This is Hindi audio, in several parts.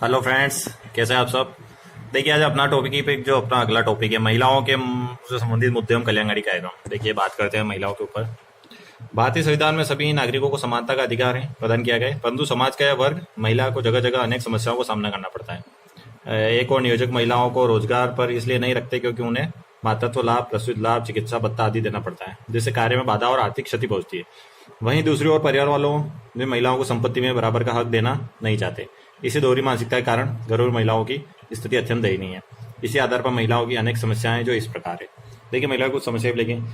हेलो फ्रेंड्स, कैसे हैं आप सब। देखिए, आज अपना टॉपिक ही पे जो अपना अगला टॉपिक है महिलाओं के से संबंधित मुद्दे हम कल्याणकारी कार्यक्रम। देखिए, बात करते हैं महिलाओं के ऊपर। भारतीय संविधान में सभी नागरिकों को समानता का अधिकार है प्रदान किया गया है, परंतु समाज का यह वर्ग महिला को जगह जगह अनेक समस्याओं को सामना करना पड़ता है। एक और नियोजक महिलाओं को रोजगार पर इसलिए नहीं रखते क्योंकि उन्हें मातृत्व लाभ, प्रसूति लाभ, चिकित्सा भत्ता आदि देना पड़ता है, जिससे कार्य में बाधा और आर्थिक क्षति पहुंचती है। वहीं दूसरी ओर परिवार वालों भी महिलाओं को संपत्ति में बराबर का हक देना नहीं चाहते। इसी दोहरी मानसिकता के कारण घरेलू महिलाओं की स्थिति अत्यंत दयनीय है। इसी आधार पर महिलाओं की अनेक समस्याएं जो इस प्रकार है। देखिए, महिलाओं की कुछ समस्याएं, लेकिन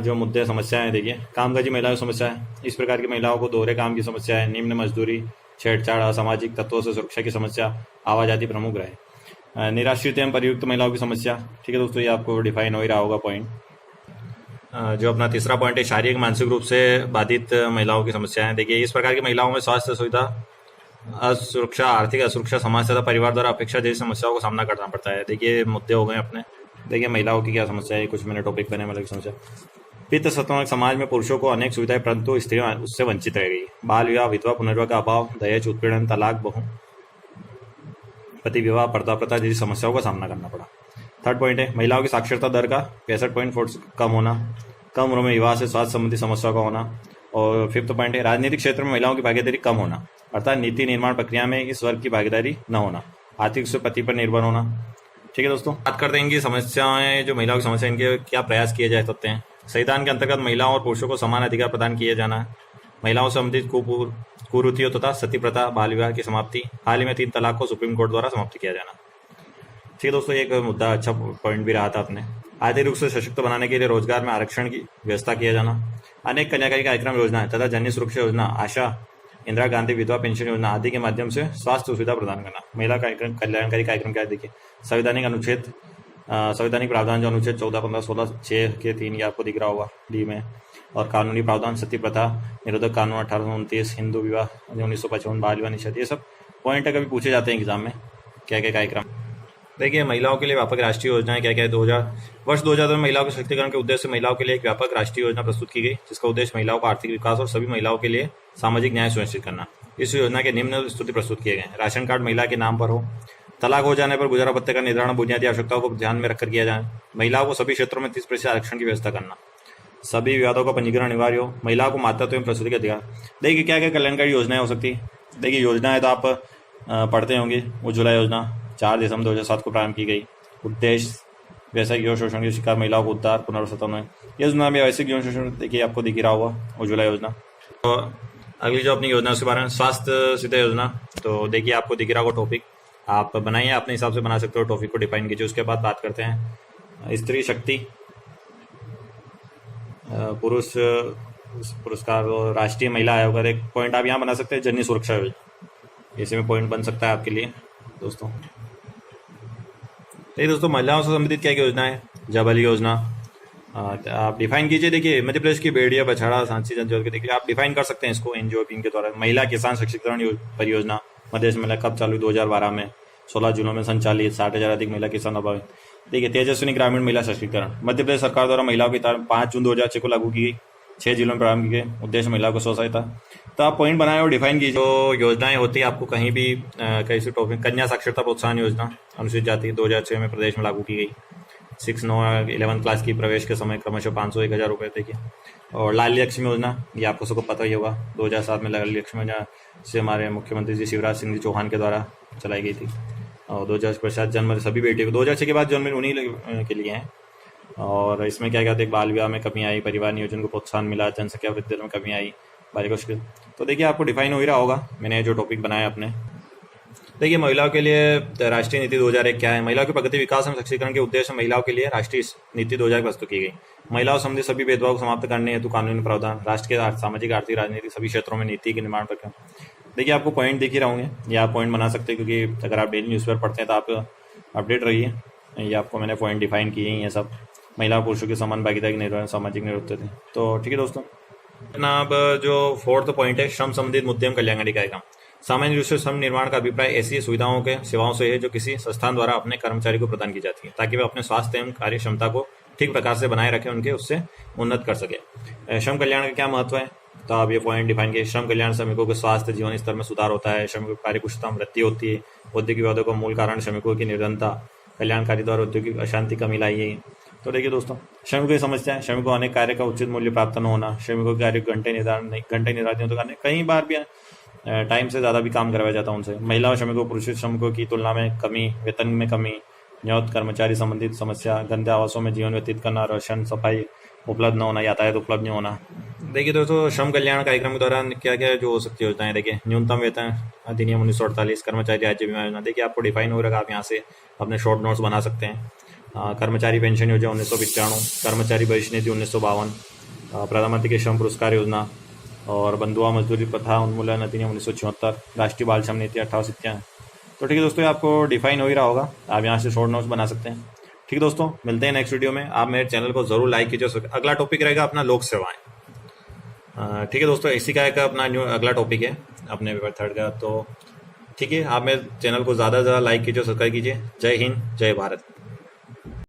जो मुद्दे समस्याएं, देखिए, कामकाजी महिलाओं की समस्या है। इस प्रकार की महिलाओं को दोहरे काम की समस्या है, निम्न मजदूरी, छेड़छाड़, असामाजिक तत्वों से सुरक्षा की समस्या, आवाज आदि प्रमुख रहे। निराश्रित एवं परियुक्त महिलाओं की समस्या। ठीक है दोस्तों, ये आपको डिफाइन हो ही रहा होगा पॉइंट। जो अपना तीसरा पॉइंट है, शारीरिक मानसिक रूप से बाधित महिलाओं की समस्या है। देखिए, इस प्रकार की महिलाओं में स्वास्थ्य सुविधा, असुरक्षा, आर्थिक असुरक्षा, समाज तथा परिवार द्वारा अपेक्षा जैसी समस्याओं का सामना करना पड़ता है। देखिए, मुद्दे हो गए अपने। देखिए, महिलाओं की क्या समस्या है, कुछ मैंने टॉपिक बने मतलब समस्या। पितृ सत्तात्मक समाज में पुरुषों को अनेक सुविधाएं, परंतु स्त्रियां उससे वंचित रह गई। बाल विवाह, विधवा पुनर्विवाह का अभाव, दहेज, उत्पीड़न, तलाक, पति विवाह, पर्दा प्रथा जैसी समस्याओं का सामना करना पड़ा। थर्ड पॉइंट है, महिलाओं की साक्षरता दर का 65.4 कम होना, कम उम्र में विवाह से स्वास्थ्य संबंधी समस्याओं का होना। और फिफ्थ पॉइंट है, राजनीतिक क्षेत्र में महिलाओं की भागीदारी कम होना, अर्थात नीति निर्माण प्रक्रिया में इस वर्ग की भागीदारी न होना। आर्थिक रूप से पति पर निर्भर होना। ठीक है दोस्तों, बात करते हैं इनकी समस्याएं, जो महिलाओं की समस्या, इनके क्या प्रयास किए जा सकते हैं। संविधान के अंतर्गत महिलाओं और पुरुषों को समान अधिकार प्रदान किए जाना। महिलाओं से संबंधित कुरीतियों तथा सती प्रथा, बाल विवाह की समाप्ति। हाल ही में 3 तलाक को सुप्रीम कोर्ट द्वारा समाप्त किया जाना। ठीक है दोस्तों, एक मुद्दा अच्छा पॉइंट भी रहा था अपने। आर्थिक रूप से सशक्त बनाने के लिए रोजगार में आरक्षण की व्यवस्था किया जाना। अनेक कल्याणकारी कार्यक्रम योजनाएं तथा जननी सुरक्षा योजना, आशा, इंदिरा गांधी विधवा पेंशन योजना आदि के माध्यम से स्वास्थ्य सुविधा प्रदान करना। महिला कल्याणकारी कार्यक्रम क्या है, देखिए, संवैधानिक प्रावधान, जो अनुच्छेद 14, 15, 16, 6 के 3, ये आपको दिख रहा होगा डी में। और कानूनी प्रावधान, सती प्रथा निरोधक कानून 1829, हिंदू विवाह 1955, बाल विवाह निषेध, ये सब पॉइंट कभी पूछे जाते हैं एग्जाम में, क्या क्या कार्यक्रम। देखिए, महिलाओं के लिए व्यापक राष्ट्रीय योजनाएं क्या क्या है। वर्ष 2000 में महिलाओं के सशक्तिकरण के उद्देश्य से महिलाओं के लिए एक व्यापक राष्ट्रीय योजना प्रस्तुत की गई, जिसका उद्देश्य महिलाओं का आर्थिक विकास और सभी महिलाओं के लिए सामाजिक न्याय सुनिश्चित करना। इस योजना के निम्न स्तुति प्रस्तुत किए गए। राशन कार्ड महिला के नाम पर हो। तलाक हो जाने पर गुजारा भत्ते का निर्धारण बुनियादी आवश्यकताओं को ध्यान में रखकर किया जाए। महिलाओं को सभी क्षेत्रों में 30% आरक्षण की व्यवस्था करना। सभी विवादों का पंजीकरण अनिवार्य हो। महिलाओं को मातृत्व एवं प्रसूति के अधिकार। देखिए, क्या क्या कल्याणकारी योजनाएं हो सकती है। देखिए, योजनाएं तो आप पढ़ते होंगे। उज्ज्वला योजना 4 दिसंबर 2007 को प्रारंभ की गई। उद्देश्य वैश्विक यौन शोषण के शिकार महिलाओं को उद्धार, पुनर्वास में। योजना में वैश्विक यौन शोषण, देखिए, आपको दिख रहा होगा उज्ज्वला योजना। तो अगली जो अपनी योजना उसके बारे में, स्वास्थ्य सीधा योजना। तो देखिए, आपको दिख रहा होगा टॉपिक, आप बनाइए, अपने हिसाब से बना सकते हो, टॉपिक को डिफाइन कीजिए। उसके बाद बात करते हैं स्त्री शक्ति, पुरुष पुरस्कार और राष्ट्रीय महिला आयोग का एक पॉइंट आप यहाँ बना सकते हैं, जननी सुरक्षा योजना, इसी में पॉइंट बन सकता है आपके लिए दोस्तों। देखिए दोस्तों, महिलाओं से संबंधित क्या योजना है। जबल योजना आप डिफाइन कीजिए। देखिए, मध्य प्रदेश की बेड़िया बछड़ा सांची जनजाति के, देखिए, आप डिफाइन कर सकते हैं इसको एनजीओ के द्वारा। महिला किसान सशक्तिकरण परियोजना मध्य प्रदेश में कब चालू, 2012 में 16 जिलों में संचालित, 60,000 अधिक महिला किसान अभावित। देखिए, तेजस्विनी ग्रामीण महिला सशक्तिकरण मध्य प्रदेश सरकार द्वारा महिलाओं की 5 जून 2006 को लागू की गई, 6 जिलों में प्रारंभ की गई। उद्देश्य महिलाओं को स्वसहायता। तो आप पॉइंट बनाए और डिफाइन कीजिए। जो योजनाएं होती है आपको कहीं भी कैसे टॉपिक, कन्या साक्षरता प्रोत्साहन योजना अनुसूचित जाति 2006 में प्रदेश में लागू की गई। 6, 9, 11 क्लास की प्रवेश के समय क्रमशः 500, 1,000 रुपये। देखिए, और लाल लक्ष्मी योजना, ये आपको सबको पता ही होगा, 2007 में लाल लक्ष्मी योजना से हमारे मुख्यमंत्री जी शिवराज सिंह जी चौहान के द्वारा चलाई गई थी। और 2000 पश्चात जन्म सभी बेटियों को, 2006 के बाद जन्म उन्हीं के लिए हैं। और इसमें क्या कहते हैं, बाल विवाह में कमी आई, परिवार नियोजन को प्रोत्साहन मिला, जनसंख्या वृद्धि में कमी आई, बालिका। तो देखिए, आपको डिफाइन हो ही रहा होगा, मैंने जो टॉपिक बनाया अपने। देखिए, महिलाओं के लिए राष्ट्रीय नीति 2001 क्या है। महिलाओं के प्रगति, विकास एवं सशक्तिकरण के उद्देश्य से महिलाओं के लिए राष्ट्रीय नीति 2000 प्रस्तुत की गई। महिलाओं संबंधी सभी भेदभाव को समाप्त करने हेतु कानूनी प्रावधान, राष्ट्र के सामाजिक, आर्थिक, राजनीतिक सभी क्षेत्रों में नीति के निर्माण प्रक्रिया। देखिए, आपको पॉइंट दिख ही रहे होंगे, ये आप पॉइंट बना सकते हैं, क्योंकि अगर आप डेली न्यूज़पेपर पढ़ते हैं तो आप अपडेट रहिए। ये आपको मैंने पॉइंट डिफाइन किए हैं, ये सब महिला पुरुषों की समान भागीदारी, निर्वहन, सामाजिक निरुद्ध थे। तो ठीक है दोस्तों, अब जो 4th पॉइंट है, श्रम संबंधित मुद्दे एवं कल्याणकारी कार्यक्रम। सामान्य रूप से श्रम निर्माण का अभिप्राय ऐसी सुविधाओं के सेवाओं से है जो किसी संस्थान द्वारा अपने कर्मचारी को प्रदान की जाती है, ताकि वे अपने स्वास्थ्य एवं कार्य क्षमता को ठीक प्रकार से बनाए रखें, उनके उससे उन्नत कर सके। श्रम कल्याण का क्या महत्व है। तो आप ये पॉइंट डिफाइन किए। श्रम कल्याण श्रमिकों के स्वास्थ्य जीवन स्तर में सुधार होता है, श्रमिकों की कार्यकुशलता में वृद्धि होती है, औद्योगिक विवादों का मूल कारण श्रमिकों की निर्धनता, कल्याणकारी द्वारा औद्योगिक अशांति कमी लाई है। तो देखिए दोस्तों, श्रमिकों की समस्या है, श्रमिकों को अनेक कार्य का उचित मूल्य प्राप्त न होना, श्रमिकों के कार्य घंटे निर्धारित तो करने, कई बार भी टाइम से ज़्यादा भी काम करवाया जाता है उनसे। महिला और श्रमिकों पुरुष श्रमिकों की तुलना में कमी, वेतन में कमी, नियोजित कर्मचारी संबंधित समस्या, गंदे आवासों में जीवन व्यतीत करना, राशन सफाई उपलब्ध न होना, यातायात उपलब्ध नहीं होना। देखिए दोस्तों, श्रम कल्याण कार्यक्रम के दौरान क्या क्या जो हो सकती योजनाएं, देखिए न्यूनतम वेतन अधिनियम 1948, कर्मचारी राज्य बीमा योजना, देखिए आपको डिफाइन हो रहा है, आप यहाँ से अपने शॉर्ट नोट्स बना सकते हैं। कर्मचारी पेंशन योजना 1995, कर्मचारी भविष्य निधि 1952, प्रधानमंत्री के श्रम पुरस्कार योजना और बंधुआ मजदूरी प्रथा उन्मूलन अधिनियम 1976, राष्ट्रीय बाल श्रम नीति 1897। तो ठीक है दोस्तों, ये आपको डिफाइन हो ही रहा होगा, आप यहाँ से शॉर्ट नोट्स बना सकते हैं। ठीक है दोस्तों, मिलते हैं नेक्स्ट वीडियो में। आप मेरे चैनल को जरूर लाइक कीजिए। अगला टॉपिक रहेगा अपना लोक सेवाएं। ठीक है दोस्तों, इसी का एक अपना अगला टॉपिक है अपने पेपर 3 का। तो ठीक है, आप मेरे चैनल को ज़्यादा से ज़्यादा लाइक कीजिए, सब्सक्राइब कीजिए। जय हिंद, जय भारत।